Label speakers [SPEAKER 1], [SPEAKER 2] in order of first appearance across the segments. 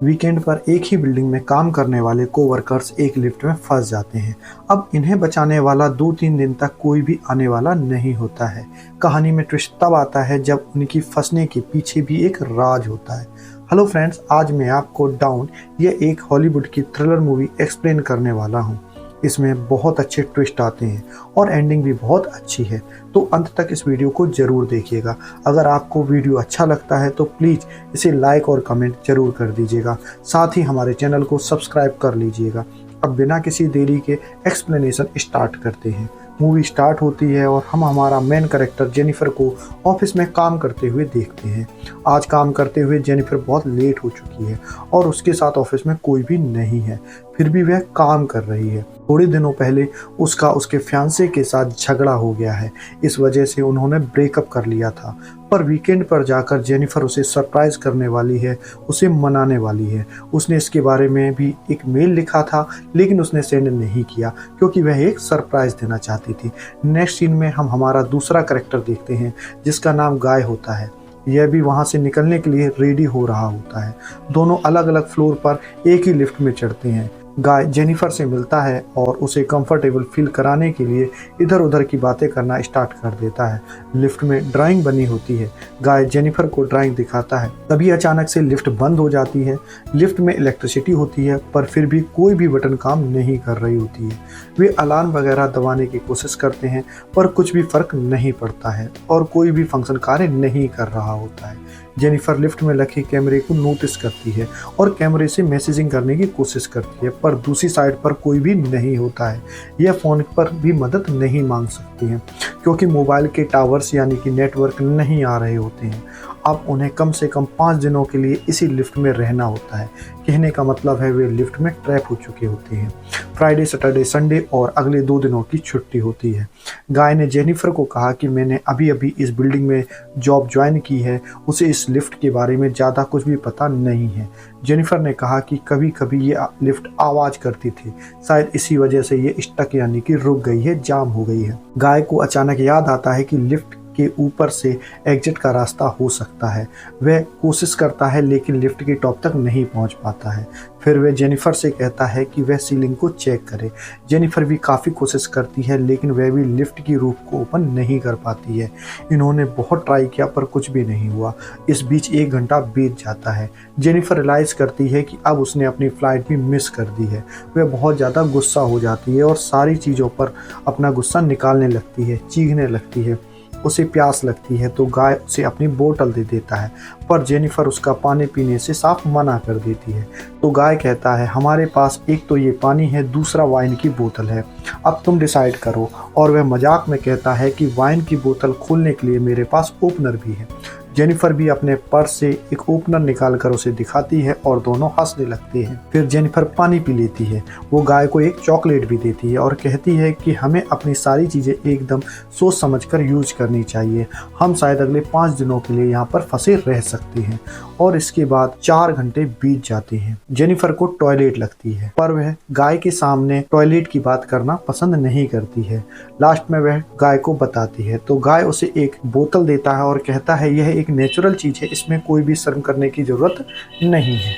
[SPEAKER 1] Weekend पर एक ही building में काम करने वाले कोवर्कर्स एक लिफ्ट में फंस जाते हैं। अब इन्हें बचाने वाला 2-3 दिन तक कोई भी आने वाला नहीं होता है। कहानी में ट्विस्ट तब आता है जब उनकी फंसने के पीछे भी एक राज होता है। हेलो फ्रेंड्स, आज मैं आपको डाउन ये एक हॉलीवुड की थ्रिलर मूवी एक्सप्लेन करने वाला हूँ। इसमें बहुत अच्छे ट्विस्ट आते हैं और एंडिंग भी बहुत अच्छी है, तो अंत तक इस वीडियो को ज़रूर देखिएगा। अगर आपको वीडियो अच्छा लगता है तो प्लीज़ इसे लाइक और कमेंट ज़रूर कर दीजिएगा। साथ ही हमारे चैनल को सब्सक्राइब कर लीजिएगा। अब बिना किसी देरी के एक्सप्लेनेशन स्टार्ट करते हैं। मूवी स्टार्ट होती है और हम हमारा मेन कैरेक्टर जेनिफर को ऑफिस में काम करते हुए देखते हैं। आज काम करते हुए जेनिफर बहुत लेट हो चुकी है और उसके साथ ऑफिस में कोई भी नहीं है, फिर भी वह काम कर रही है। थोड़े दिनों पहले उसका उसके फियांसे के साथ झगड़ा हो गया है, इस वजह से उन्होंने ब्रेकअप कर लिया था। पर वीकेंड पर जाकर जेनिफर उसे सरप्राइज करने वाली है, उसे मनाने वाली है। उसने इसके बारे में भी एक मेल लिखा था, लेकिन उसने सेंड नहीं किया क्योंकि वह एक सरप्राइज देना चाहती थी। नेक्स्ट सीन में हम हमारा दूसरा कैरेक्टर देखते हैं जिसका नाम गाय होता है। यह भी वहां से निकलने के लिए रेडी हो रहा होता है। दोनों अलग अलग फ्लोर पर एक ही लिफ्ट में चढ़ते हैं। गाय जेनिफर से मिलता है और उसे कंफर्टेबल फील कराने के लिए इधर उधर की बातें करना स्टार्ट कर देता है। लिफ्ट में ड्राइंग बनी होती है। गाय जेनिफर को ड्राइंग दिखाता है, तभी अचानक से लिफ्ट बंद हो जाती है। लिफ्ट में इलेक्ट्रिसिटी होती है पर फिर भी कोई भी बटन काम नहीं कर रही होती है। वे अलार्म वगैरह दबाने की कोशिश करते हैं पर कुछ भी फर्क नहीं पड़ता है और कोई भी फंक्शन कार्य नहीं कर रहा होता है। जेनिफर लिफ्ट में लगे कैमरे को नोटिस करती है और कैमरे से मैसेजिंग करने की कोशिश करती है, पर दूसरी साइड पर कोई भी नहीं होता है। यह फ़ोन पर भी मदद नहीं मांग सकती हैं क्योंकि मोबाइल के टावर्स यानी कि नेटवर्क नहीं आ रहे होते हैं। अब उन्हें कम से कम 5 दिनों के लिए इसी लिफ्ट में रहना होता है। कहने का मतलब है वे लिफ्ट में ट्रैप हो चुके होते हैं। फ्राइडे, सैटरडे, संडे और अगले 2 दिनों की छुट्टी होती है। गाय ने जेनिफर को कहा कि मैंने अभी अभी इस बिल्डिंग में जॉब ज्वाइन की है, उसे इस लिफ्ट के बारे में ज़्यादा कुछ भी पता नहीं है। जेनिफर ने कहा कि कभी कभी ये लिफ्ट आवाज़ करती थी, शायद इसी वजह से ये स्टक यानी कि रुक गई है, जाम हो गई है। गाय को अचानक याद आता है कि लिफ्ट के ऊपर से एग्जिट का रास्ता हो सकता है। वह कोशिश करता है लेकिन लिफ्ट के टॉप तक नहीं पहुंच पाता है। फिर वह जेनिफर से कहता है कि वह सीलिंग को चेक करे। जेनिफर भी काफ़ी कोशिश करती है लेकिन वह भी लिफ्ट की रूफ को ओपन नहीं कर पाती है। इन्होंने बहुत ट्राई किया पर कुछ भी नहीं हुआ। इस बीच 1 घंटा बीत जाता है। जेनिफर रियलाइज करती है कि अब उसने अपनी फ्लाइट भी मिस कर दी है। वह बहुत ज़्यादा गुस्सा हो जाती है और सारी चीज़ों पर अपना गुस्सा निकालने लगती है, चीखने लगती है। उसे प्यास लगती है तो गाय उसे अपनी बोतल दे देता है, पर जेनिफर उसका पानी पीने से साफ मना कर देती है। तो गाय कहता है, हमारे पास एक तो ये पानी है, दूसरा वाइन की बोतल है, अब तुम डिसाइड करो। और वह मजाक में कहता है कि वाइन की बोतल खोलने के लिए मेरे पास ओपनर भी है। जेनिफर भी अपने पर्स से एक ओपनर निकालकर उसे दिखाती है और दोनों हंसने लगते हैं। फिर जेनिफर पानी पी लेती है। वो गाय को एक चॉकलेट भी देती है और कहती है कि हमें अपनी सारी चीज़ें एकदम सोच समझकर यूज करनी चाहिए। हम शायद अगले 5 दिनों के लिए यहाँ पर फंसे रह सकते हैं। और इसके बाद 4 घंटे बीत जाते हैं। जेनिफर को टॉयलेट लगती है पर वह गाय के सामने टॉयलेट की बात करना पसंद नहीं करती है। लास्ट में वह गाय को बताती है तो गाय उसे एक बोतल देता है और कहता है यह एक नेचुरल चीज़ है, इसमें कोई भी शर्म करने की ज़रूरत नहीं है।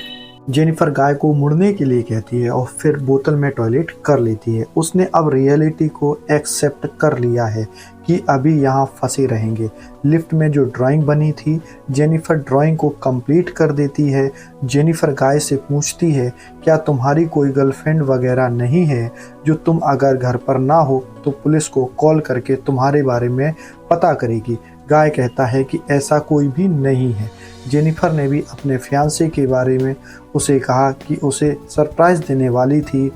[SPEAKER 1] जेनिफर गाय को मुड़ने के लिए कहती है और फिर बोतल में टॉयलेट कर लेती है। उसने अब रियलिटी को एक्सेप्ट कर लिया है कि अभी यहाँ फंसे रहेंगे। लिफ्ट में जो ड्राइंग बनी थी, जेनिफर ड्राइंग को कंप्लीट कर देती है। जेनिफर गाय से पूछती है, क्या तुम्हारी कोई गर्लफ्रेंड वगैरह नहीं है जो तुम अगर घर पर ना हो तो पुलिस को कॉल करके तुम्हारे बारे में पता करेगी। गाय कहता है कि ऐसा कोई भी नहीं है। जेनिफर ने भी अपने फियांसे के बारे में उसे कहा कि उसे सरप्राइज़ देने वाली थी,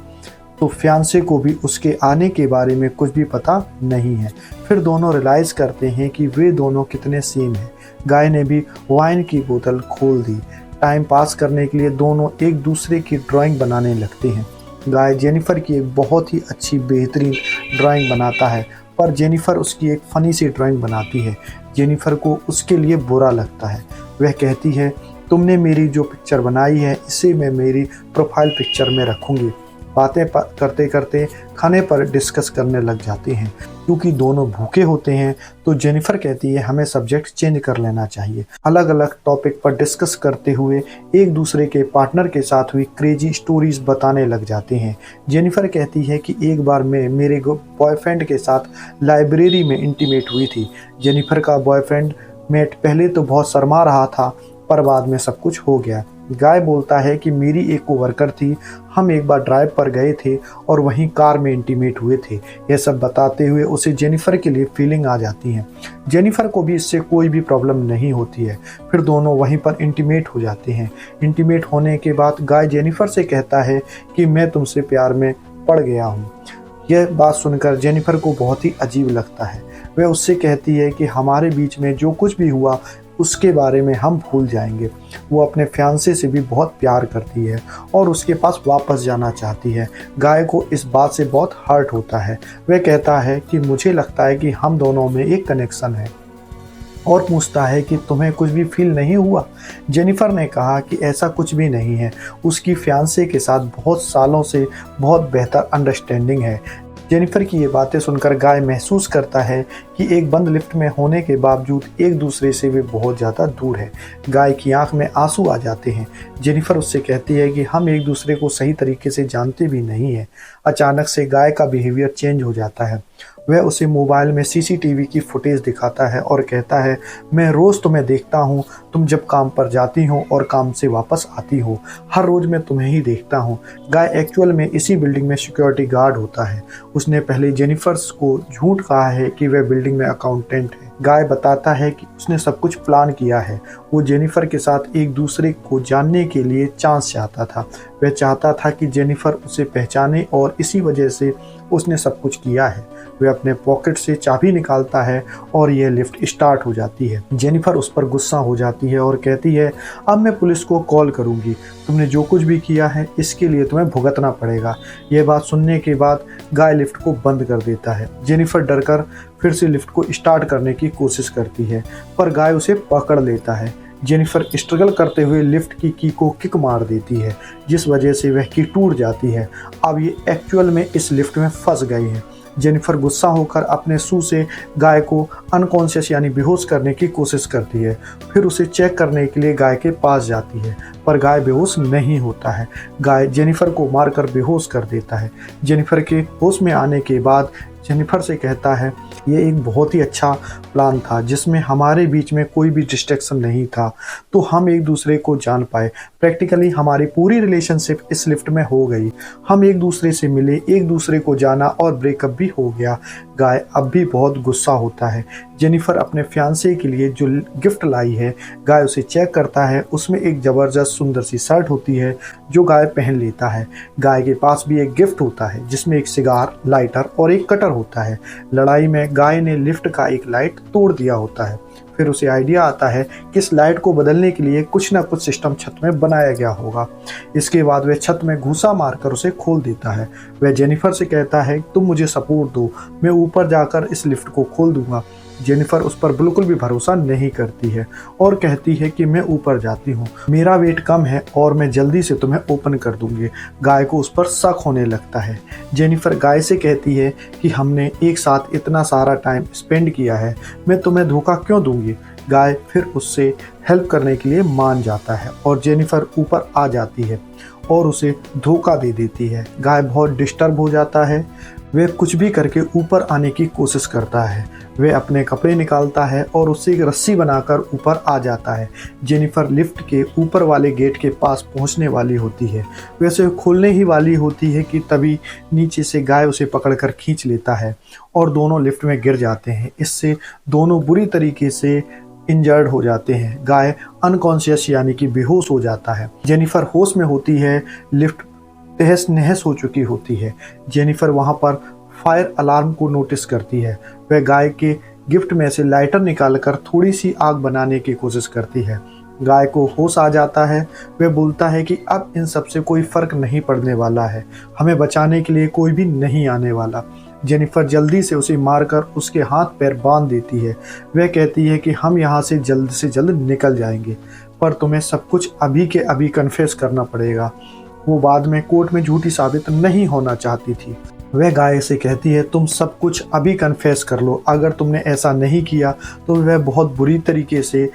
[SPEAKER 1] तो फियांसे को भी उसके आने के बारे में कुछ भी पता नहीं है। फिर दोनों रियलाइज़ करते हैं कि वे दोनों कितने सेम हैं। गाय ने भी वाइन की बोतल खोल दी। टाइम पास करने के लिए दोनों एक दूसरे की ड्राइंग बनाने लगते हैं। गाय जेनिफर की एक बहुत ही अच्छी बेहतरीन ड्राइंग बनाता है पर जेनिफर उसकी एक फ़नी सी ड्राइंग बनाती है। जेनिफर को उसके लिए बुरा लगता है। वह कहती है, तुमने मेरी जो पिक्चर बनाई है इसे मैं मेरी प्रोफाइल पिक्चर में रखूँगी। बातें करते करते खाने पर डिस्कस करने लग जाते हैं। क्योंकि दोनों भूखे होते हैं तो जेनिफर कहती है हमें सब्जेक्ट चेंज कर लेना चाहिए। अलग अलग टॉपिक पर डिस्कस करते हुए एक दूसरे के पार्टनर के साथ हुई क्रेजी स्टोरीज बताने लग जाते हैं। जेनिफर कहती है कि एक बार मैं मेरे बॉयफ्रेंड के साथ लाइब्रेरी में इंटीमेट हुई थी। जेनिफर का बॉयफ्रेंड मेट पहले तो बहुत शर्मा रहा था, पर बाद में सब कुछ हो गया। गाय बोलता है कि मेरी एक कोवर्कर थी, हम एक बार ड्राइव पर गए थे और वहीं कार में इंटीमेट हुए थे। यह सब बताते हुए उसे जेनिफर के लिए फीलिंग आ जाती है। जेनिफर को भी इससे कोई भी प्रॉब्लम नहीं होती है। फिर दोनों वहीं पर इंटीमेट हो जाते हैं। इंटीमेट होने के बाद गाय जेनिफर से कहता है कि मैं तुमसे प्यार में पड़ गया हूँ। यह बात सुनकर जेनिफर को बहुत ही अजीब लगता है। वह उससे कहती है कि हमारे बीच में जो कुछ भी हुआ उसके बारे में हम भूल जाएंगे। वो अपने फियांसे से भी बहुत प्यार करती है और उसके पास वापस जाना चाहती है। गाय को इस बात से बहुत हर्ट होता है। वह कहता है कि मुझे लगता है कि हम दोनों में एक कनेक्शन है, और पूछता है कि तुम्हें कुछ भी फील नहीं हुआ। जेनिफर ने कहा कि ऐसा कुछ भी नहीं है। उसकी फियांसे के साथ बहुत सालों से बहुत बेहतर अंडरस्टैंडिंग है। जेनिफर की ये बातें सुनकर गाय महसूस करता है कि एक बंद लिफ्ट में होने के बावजूद एक दूसरे से वे बहुत ज़्यादा दूर है। गाय की आंख में आंसू आ जाते हैं। जेनिफर उससे कहती है कि हम एक दूसरे को सही तरीके से जानते भी नहीं हैं। अचानक से गाय का बिहेवियर चेंज हो जाता है। वह उसे मोबाइल में सीसीटीवी की फुटेज दिखाता है और कहता है मैं रोज़ तुम्हें देखता हूँ, तुम जब काम पर जाती हो और काम से वापस आती हो, हर रोज़ मैं तुम्हें ही देखता हूँ। गाय एक्चुअल में इसी बिल्डिंग में सिक्योरिटी गार्ड होता है। उसने पहले जेनिफर को झूठ कहा है कि वह बिल्डिंग में अकाउंटेंट है। गाय बताता है कि उसने सब कुछ प्लान किया है। वो जेनिफर के साथ एक दूसरे को जानने के लिए चांस चाहता था। वह चाहता था कि जेनिफर उसे पहचाने और इसी वजह से उसने सब कुछ किया है। वह अपने पॉकेट से चाबी निकालता है और यह लिफ्ट स्टार्ट हो जाती है। जेनिफर उस पर गुस्सा हो जाती है और कहती है अब मैं पुलिस को कॉल करूंगी, तुमने जो कुछ भी किया है इसके लिए तुम्हें भुगतना पड़ेगा। यह बात सुनने के बाद गाय लिफ्ट को बंद कर देता है। जेनिफर डरकर फिर से लिफ्ट को स्टार्ट करने की कोशिश करती है, पर गाय उसे पकड़ लेता है। जेनिफर स्ट्रगल करते हुए लिफ्ट की को किक मार देती है, जिस वजह से वह की टूट जाती है। अब ये एक्चुअल में इस लिफ्ट में फंस गई है। जेनिफर गुस्सा होकर अपने शू से गाय को अनकॉन्शियस यानी बेहोश करने की कोशिश करती है। फिर उसे चेक करने के लिए गाय के पास जाती है, पर गाय बेहोश नहीं होता है। गाय जेनिफर को मारकर बेहोश कर देता है। जेनिफर के होश में आने के बाद जेनिफर से कहता है ये एक बहुत ही अच्छा प्लान था जिसमें हमारे बीच में कोई भी डिस्ट्रैक्शन नहीं था, तो हम एक दूसरे को जान पाए। प्रैक्टिकली हमारी पूरी रिलेशनशिप इस लिफ्ट में हो गई। हम एक दूसरे से मिले, एक दूसरे को जाना और ब्रेकअप भी हो गया। गाय अब भी बहुत गुस्सा होता है। जेनिफर अपने फियांसे के लिए जो गिफ्ट लाई है, गाय उसे चेक करता है। उसमें एक ज़बरदस्त सुंदर सी शर्ट होती है जो गाय पहन लेता है। गाय के पास भी एक गिफ्ट होता है जिसमें एक सिगार, लाइटर और एक कटर होता है। लड़ाई में गाय ने लिफ्ट का एक लाइट तोड़ दिया होता है। फिर उसे आइडिया आता है कि इस लाइट को बदलने के लिए कुछ ना कुछ सिस्टम छत में बनाया गया होगा। इसके बाद वह छत में घुसा मारकर उसे खोल देता है। वह जेनिफर से कहता है तुम मुझे सपोर्ट दो, मैं ऊपर जाकर इस लिफ्ट को खोल दूंगा। जेनिफर उस पर बिल्कुल भी भरोसा नहीं करती है और कहती है कि मैं ऊपर जाती हूँ, मेरा वेट कम है और मैं जल्दी से तुम्हें ओपन कर दूंगी। गाय को उस पर शक होने लगता है। जेनिफर गाय से कहती है कि हमने एक साथ इतना सारा टाइम स्पेंड किया है, मैं तुम्हें धोखा क्यों दूंगी। गाय फिर उससे हेल्प करने के लिए मान जाता है और जेनिफर ऊपर आ जाती है और उसे धोखा दे देती है। गाय बहुत डिस्टर्ब हो जाता है। वह कुछ भी करके ऊपर आने की कोशिश करता है। वह अपने कपड़े निकालता है और उससे एक रस्सी बनाकर ऊपर आ जाता है। जेनिफर लिफ्ट के ऊपर वाले गेट के पास पहुंचने वाली होती है। वैसे खोलने ही वाली होती है कि तभी नीचे से गाय उसे पकड़कर खींच लेता है और दोनों लिफ्ट में गिर जाते हैं। इससे दोनों बुरी तरीके से इंजर्ड हो जाते हैं। गाय अनकॉन्शियस यानी कि बेहोश हो जाता है। जेनिफर होश में होती है। लिफ्ट तहस नहस हो चुकी होती है। जेनिफर वहां पर फायर अलार्म को नोटिस करती है। वह गाय के गिफ्ट में से लाइटर निकालकर थोड़ी सी आग बनाने की कोशिश करती है। गाय को होश आ जाता है। वह बोलता है कि अब इन सब से कोई फर्क नहीं पड़ने वाला है, हमें बचाने के लिए कोई भी नहीं आने वाला। जेनिफर जल्दी से उसे मारकर उसके हाथ पैर बांध देती है। वह कहती है कि हम यहाँ से जल्द निकल जाएंगे, पर तुम्हें सब कुछ अभी के अभी कन्फेस करना पड़ेगा। वो बाद में कोर्ट में झूठी साबित नहीं होना चाहती थी। वह गाय से कहती है तुम सब कुछ अभी कन्फेस कर लो, अगर तुमने ऐसा नहीं किया तो वह बहुत बुरी तरीके से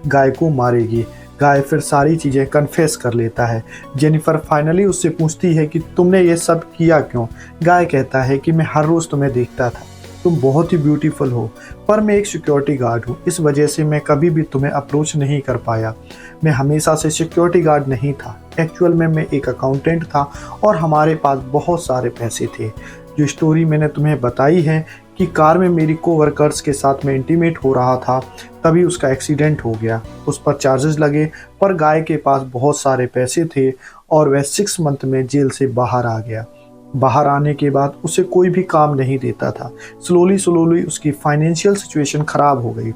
[SPEAKER 1] गाय को मारेगी। गाय फिर सारी चीज़ें कन्फेस कर लेता है। जेनिफर फाइनली उससे पूछती है कि तुमने ये सब किया क्यों। गाय कहता है कि मैं हर रोज़ तुम्हें देखता था, तुम बहुत ही ब्यूटीफुल हो, पर मैं एक सिक्योरिटी गार्ड हूँ, इस वजह से मैं कभी भी तुम्हें अप्रोच नहीं कर पाया। मैं हमेशा से सिक्योरिटी गार्ड नहीं था, एक्चुअल में मैं एक अकाउंटेंट था और हमारे पास बहुत सारे पैसे थे। जो स्टोरी मैंने तुम्हें बताई है कि कार में मेरी कोवर्कर्स के साथ में इंटीमेट हो रहा था, तभी उसका एक्सीडेंट हो गया। उस पर चार्जेस लगे, पर गाय के पास बहुत सारे पैसे थे और वह 6 मंथ में जेल से बाहर आ गया। बाहर आने के बाद उसे कोई भी काम नहीं देता था। स्लोली उसकी फाइनेंशियल सिचुएशन ख़राब हो गई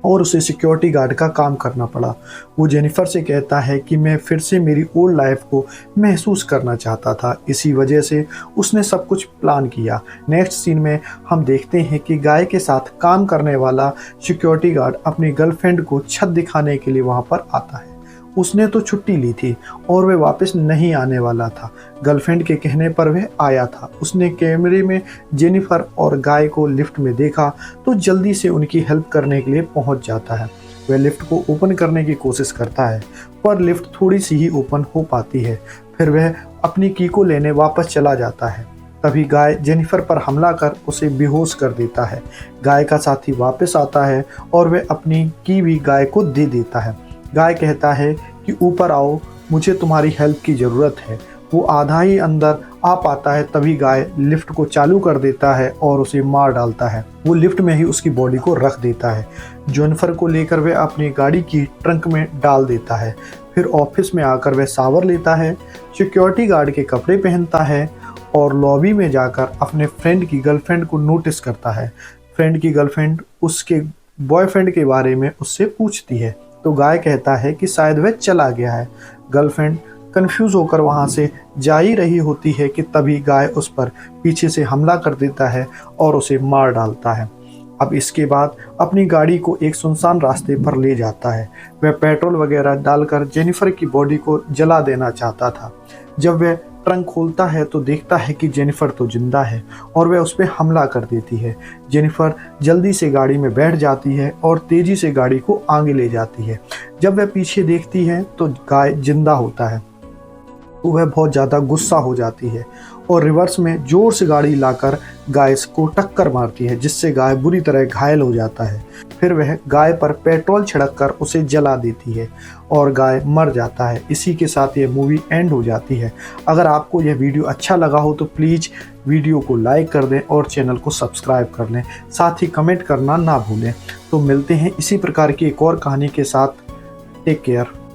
[SPEAKER 1] और उसे सिक्योरिटी गार्ड का काम करना पड़ा। वो जेनिफर से कहता है कि मैं फिर से मेरी ओल्ड लाइफ को महसूस करना चाहता था, इसी वजह से उसने सब कुछ प्लान किया। नेक्स्ट सीन में हम देखते हैं कि गाय के साथ काम करने वाला सिक्योरिटी गार्ड अपनी गर्लफ्रेंड को छत दिखाने के लिए वहाँ पर आता है। उसने तो छुट्टी ली थी और वह वापस नहीं आने वाला था। गर्लफ्रेंड के कहने पर वह आया था। उसने कैमरे में जेनिफर और गाय को लिफ्ट में देखा तो जल्दी से उनकी हेल्प करने के लिए पहुंच जाता है। वह लिफ्ट को ओपन करने की कोशिश करता है, पर लिफ्ट थोड़ी सी ही ओपन हो पाती है। फिर वह अपनी की को लेने वापस चला जाता है। तभी गाय जेनिफर पर हमला कर उसे बेहोश कर देता है। गाय का साथी वापस आता है और वह अपनी की भी गाय को दे देता है। गाय कहता है कि ऊपर आओ, मुझे तुम्हारी हेल्प की ज़रूरत है। वो आधा ही अंदर आ पाता है, तभी गाय लिफ्ट को चालू कर देता है और उसे मार डालता है। वो लिफ्ट में ही उसकी बॉडी को रख देता है। जेनिफर को लेकर वह अपनी गाड़ी की ट्रंक में डाल देता है। फिर ऑफिस में आकर वह शावर लेता है, सिक्योरिटी गार्ड के कपड़े पहनता है और लॉबी में जाकर अपने फ्रेंड की गर्लफ्रेंड को नोटिस करता है। फ्रेंड की गर्लफ्रेंड उसके बॉयफ्रेंड के बारे में उससे पूछती है, तो गाय कहता है कि शायद वह चला गया है। गर्लफ्रेंड कंफ्यूज होकर वहां से जा ही रही होती है कि तभी गाय उस पर पीछे से हमला कर देता है और उसे मार डालता है। अब इसके बाद अपनी गाड़ी को एक सुनसान रास्ते पर ले जाता है। वह पेट्रोल वगैरह डालकर जेनिफर की बॉडी को जला देना चाहता था। जब वह ट्रंक खोलता है तो देखता है कि जेनिफर तो जिंदा है और वह उस पर हमला कर देती है। जेनिफर जल्दी से गाड़ी में बैठ जाती है और तेजी से गाड़ी को आगे ले जाती है। जब वह पीछे देखती है तो गाय जिंदा होता है, तो वह बहुत ज़्यादा गुस्सा हो जाती है और रिवर्स में जोर से गाड़ी लाकर गाय को टक्कर मारती है, जिससे गाय बुरी तरह घायल हो जाता है। फिर वह गाय पर पेट्रोल छिड़ककर उसे जला देती है और गाय मर जाता है। इसी के साथ ये मूवी एंड हो जाती है। अगर आपको यह वीडियो अच्छा लगा हो तो प्लीज़ वीडियो को लाइक कर दें और चैनल को सब्सक्राइब कर लें, साथ ही कमेंट करना ना भूलें। तो मिलते हैं इसी प्रकार की एक और कहानी के साथ। Take care.